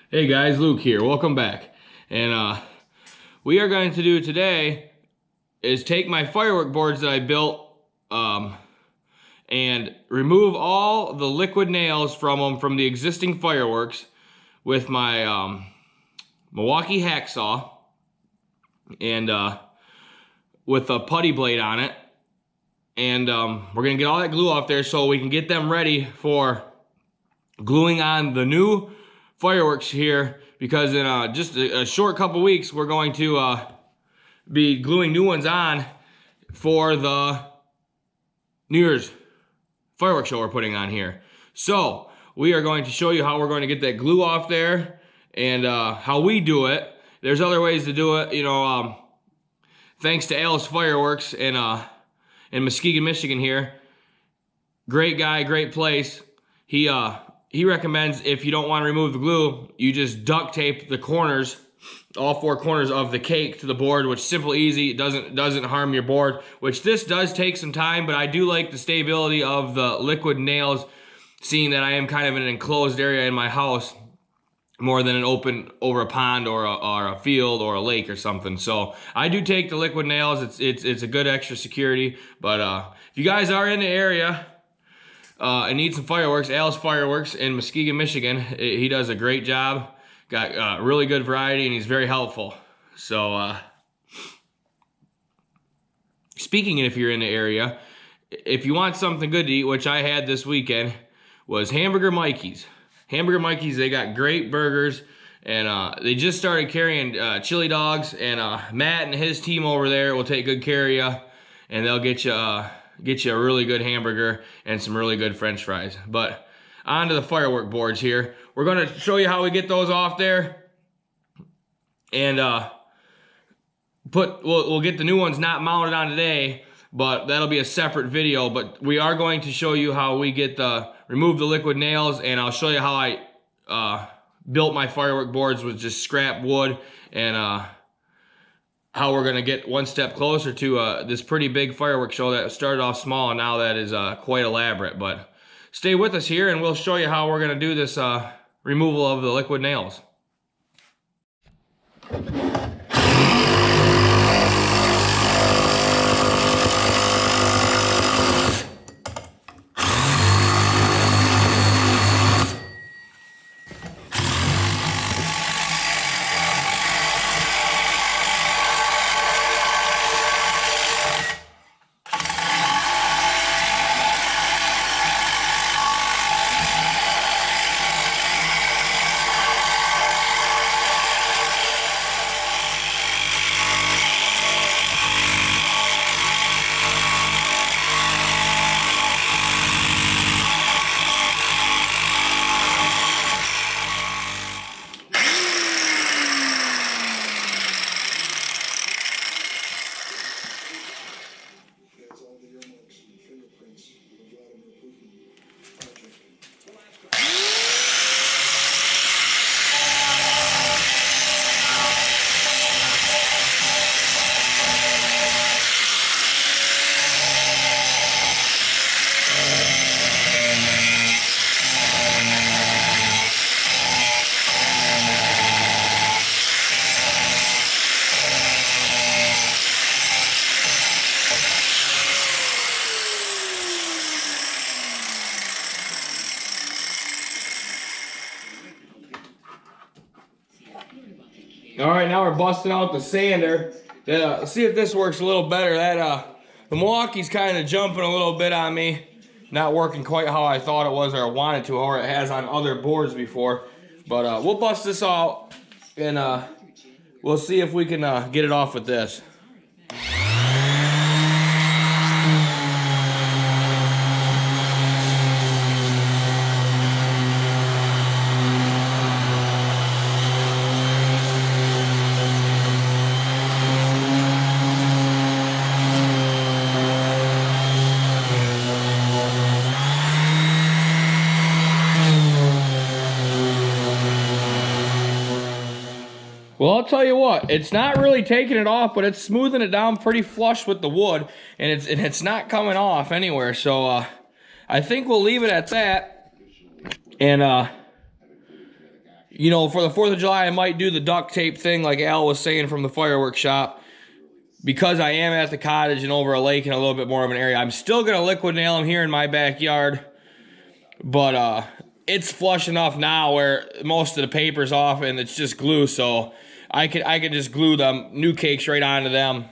Hey guys, Luke here. Welcome back. And we are going to do today is take my firework boards that I built and remove all the liquid nails from them from the existing fireworks with my Milwaukee hacksaw and with a putty blade on it. And we're going to get all that glue off there so we can get them ready for gluing on the new fireworks here, because in just a short couple weeks we're going to be gluing new ones on for the New Year's fireworks show we're putting on here. So we are going to show you how we're going to get that glue off there and how we do it. There's other ways to do it, you know, thanks to Alice Fireworks in Muskegon, Michigan here. Great guy, great place. He recommends, if you don't want to remove the glue, you just duct tape the corners, all four corners of the cake to the board, which is simple, easy. It doesn't harm your board, which this does take some time, but I do like the stability of the liquid nails, seeing that I am kind of in an enclosed area in my house more than an open over a pond or a field or a lake or something. So I do take the liquid nails. It's a good extra security. But if you guys are in the area and need some fireworks, Alice Fireworks in Muskegon, Michigan, he does a great job. Got really good variety, and he's very helpful. So speaking of, if you're in the area, if you want something good to eat, which I had this weekend, was Hamburger Mikey's. Hamburger Mikey's, they got great burgers, and they just started carrying chili dogs, and Matt and his team over there will take good care of you, and they'll get you a really good hamburger and some really good French fries. But on to the firework boards here. We're going to show you how we get those off there, and we'll get the new ones not mounted on today, but that'll be a separate video. But we are going to show you how we get remove the liquid nails, and I'll show you how I built my firework boards with just scrap wood, and how we're going to get one step closer to this pretty big fireworks show that started off small, and now that is quite elaborate. But stay with us here, and we'll show you how we're going to do this removal of the liquid nails. All right, now we're busting out the sander. See if this works a little better. The Milwaukee's kind of jumping a little bit on me. Not working quite how I thought it was or I wanted to, or it has on other boards before. But we'll bust this out, and we'll see if we can get it off with this. Well, I'll tell you what, it's not really taking it off, but it's smoothing it down pretty flush with the wood, and it's not coming off anywhere. So I think we'll leave it at that, and You know, for the 4th of July, I might do the duct tape thing like Al was saying from the fireworks shop. Because I am at the cottage and over a lake and a little bit more of an area, I'm still going to liquid nail them here in my backyard. But it's flush enough now where most of the paper's off and it's just glue. So I could just glue the new cakes right onto them.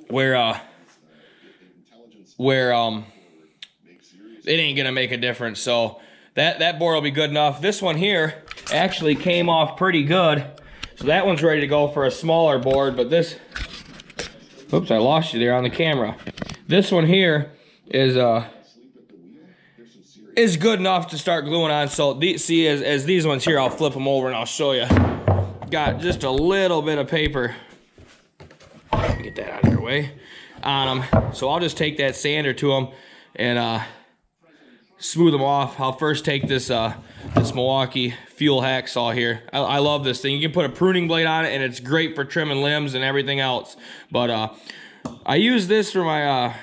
Where it ain't going to make a difference. So that board will be good enough. This one here actually came off pretty good. So that one's ready to go for a smaller board, but this, oops, I lost you there on the camera. This one here is good enough to start gluing on. So see, as these ones here, I'll flip them over and I'll show you. Got just a little bit of paper. Get that out of your way on them. So I'll just take that sander to them and smooth them off. I'll first take this this Milwaukee fuel hacksaw here. I love this thing. You can put a pruning blade on it and it's great for trimming limbs and everything else. But I use this for my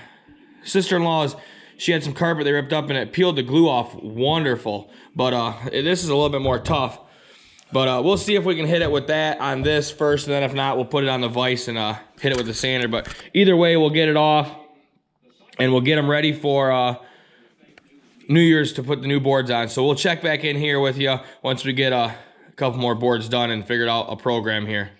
sister-in-law's. She had some carpet they ripped up and it peeled the glue off wonderful. But this is a little bit more tough. But we'll see if we can hit it with that on this first, and then if not, we'll put it on the vise and hit it with the sander. But either way, we'll get it off and we'll get them ready for New Year's to put the new boards on. So we'll check back in here with you once we get a couple more boards done and figured out a program here.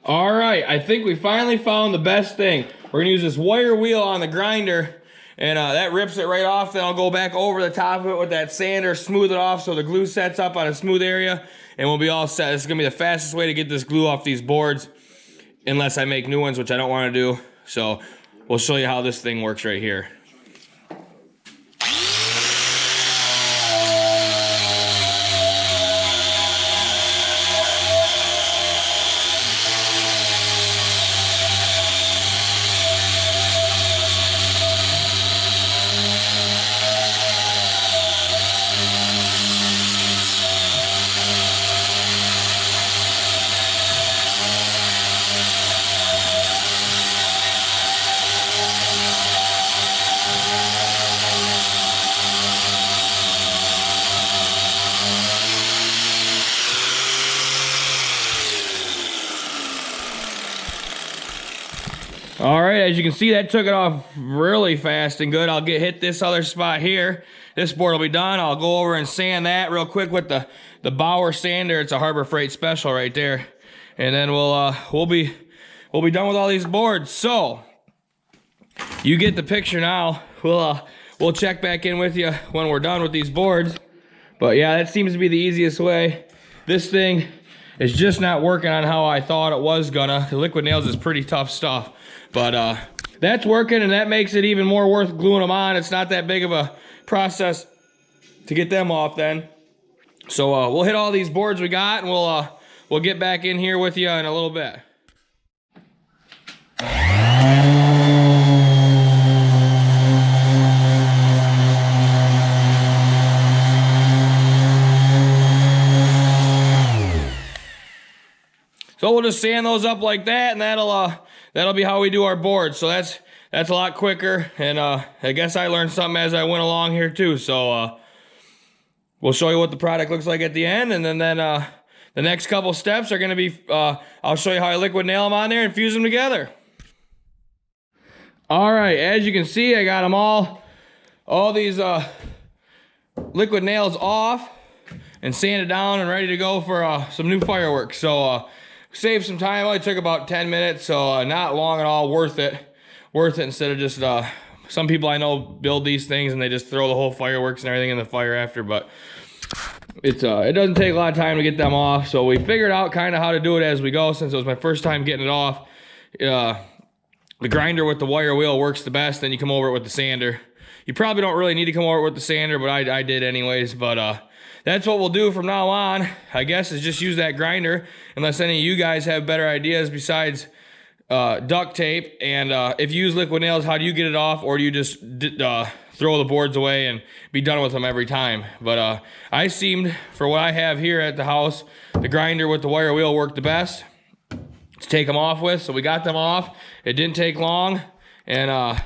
All right, I think we finally found the best thing. We're gonna use this wire wheel on the grinder, and that rips it right off. Then I'll go back over the top of it with that sander, smooth it off so the glue sets up on a smooth area, and we'll be all set. This is gonna be the fastest way to get this glue off these boards, unless I make new ones, which I don't wanna do. So we'll show you how this thing works right here. All right, as you can see, that took it off really fast and good. I'll hit this other spot here. This board will be done. I'll go over and sand that real quick with the Bauer sander. It's a Harbor Freight special right there. And then we'll be done with all these boards. So you get the picture now. We'll check back in with you when we're done with these boards. But yeah, that seems to be the easiest way. This thing is just not working on how I thought it was gonna. The liquid nails is pretty tough stuff. But that's working, and that makes it even more worth gluing them on. It's not that big of a process to get them off then. So we'll hit all these boards we got, and we'll get back in here with you in a little bit. So we'll just sand those up like that, and that'll be how we do our boards. So that's a lot quicker, and I guess I learned something as I went along here too. So we'll show you what the product looks like at the end, and then the next couple steps are going to be I'll show you how I liquid nail them on there and fuse them together. All right, as you can see, I got them all these liquid nails off and sanded down and ready to go for some new fireworks. So save some time. Only took about 10 minutes, so not long at all. Worth it instead of just some people I know build these things and they just throw the whole fireworks and everything in the fire after. But it doesn't take a lot of time to get them off. So we figured out kind of how to do it as we go, since it was my first time getting it off. The grinder with the wire wheel works the best. Then you come over it with the sander. You probably don't really need to come over it with the sander, but I did anyways. But that's what we'll do from now on, I guess, is just use that grinder, unless any of you guys have better ideas besides duct tape. And if you use liquid nails, how do you get it off? Or do you just throw the boards away and be done with them every time? But I seemed, for what I have here at the house, the grinder with the wire wheel worked the best to take them off with. So we got them off. It didn't take long. And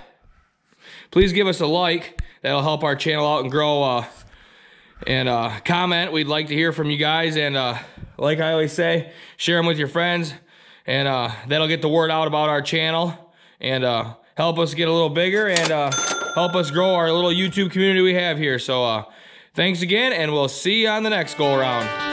please give us a like. That'll help our channel out and grow and comment. We'd like to hear from you guys, and like I always say, share them with your friends, and that'll get the word out about our channel, and help us get a little bigger, and help us grow our little YouTube community we have here. So thanks again, and we'll see you on the next go around.